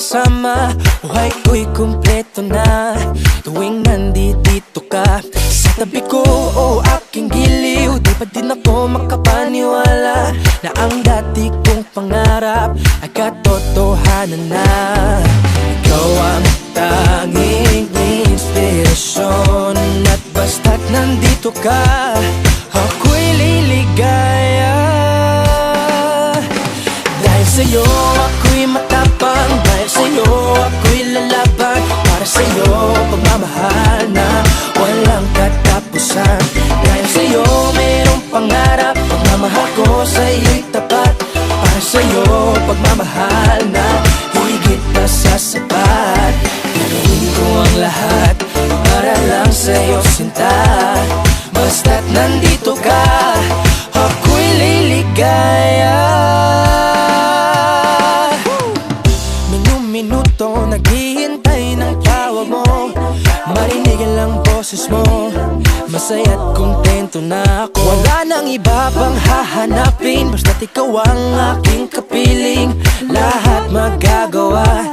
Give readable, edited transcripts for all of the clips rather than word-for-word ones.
kasama, buhay ko'y kumpleto na. Tuwing nandito ka sa tabi ko o aking giliw, di pa din ako makapaniwala na ang dati kong pangarap ay katotohanan na. Ikaw ang tanging inspirasyon, at basta't nandito ka, ako'y liligaya. Dahil sa'yo ako'y matapang, dahil sa'yo ako'y lalaban, para sa'yo pagmamahal na walang katapusan. Dahil sa'yo mayroong pangarap, pagmamahal ko sa'yo'y tapat, para sa'yo pagmamahal na higit pa sa sapat. Gagawin ko ang lahat para lang sa'yo sinta, basta't nandito ka, ako'y liligaya. Minuto naghihintay ng tawag mo, marinig ang boses mo, masaya't kontento na ako. Wala nang iba pang hahanapin, basta't ikaw ang aking kapiling. Lahat magagawa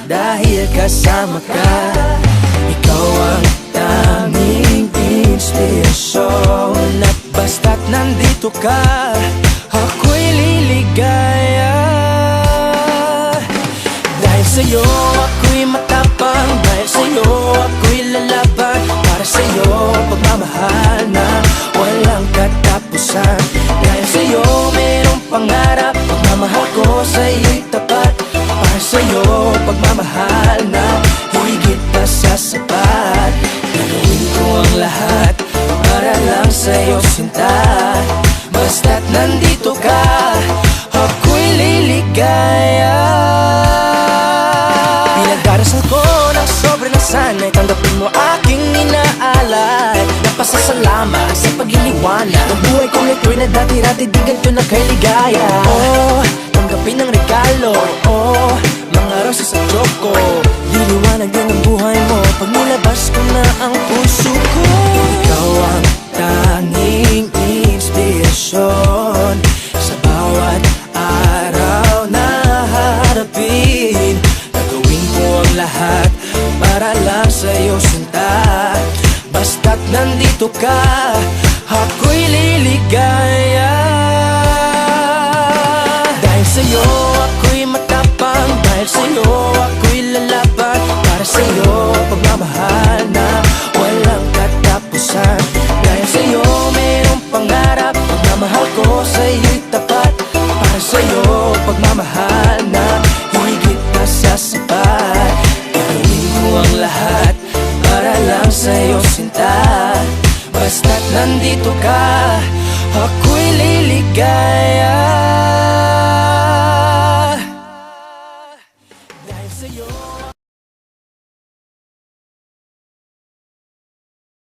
dahil kasama ka. Ikaw ang tanging inspirasyon, at basta't nandito ka, ako'y liligaya. Dahil sa'yo ako'y matapang, dahil sa'yo ako'y lalaban, para sa'yo pagmamahal na walang katapusan. Dahil sa'yo mayroong pangarap, pagmamahal ko sa'yo'y tapat, para sa'yo pagmamahal na higit pa sa sapat. Gagawin ko ang lahat para lang sa'yo sinta, basta't nandito ka, ako'y liligaya. Pinagdarasal ko ng sobrang nasanay, tanggapin mo aking inaalay. Napasasalamat sa pag-iliwanag ng buhay kong ito'y na dati-dati di ganito na kay ligaya. Oh, tanggapin ang regalo, oh, mga rosas at choco. Liliwanag din ang buhay mo pag nilabas ko na ang puso ko. Ikaw ang tanging inspirasyon sa bawat araw na haharapin. Gagawin ko ang lahat para lang sa'yo sinta, basta't nandito ka, ako'y liligaya. Dahil sa'yo ako'y matapang, dahil sa'yo ako'y lalaban, para sa'yo pagmamahal na walang katapusan. Dahil sa'yo mayroong pangarap, pagmamahal ko sa'yo'y tapat, para sa'yo pagmamahal na higit pa sa sapat. Gagawin ko ang lahat para lang sa'yo sinta, basta't nandito ka, ako'y liligaya.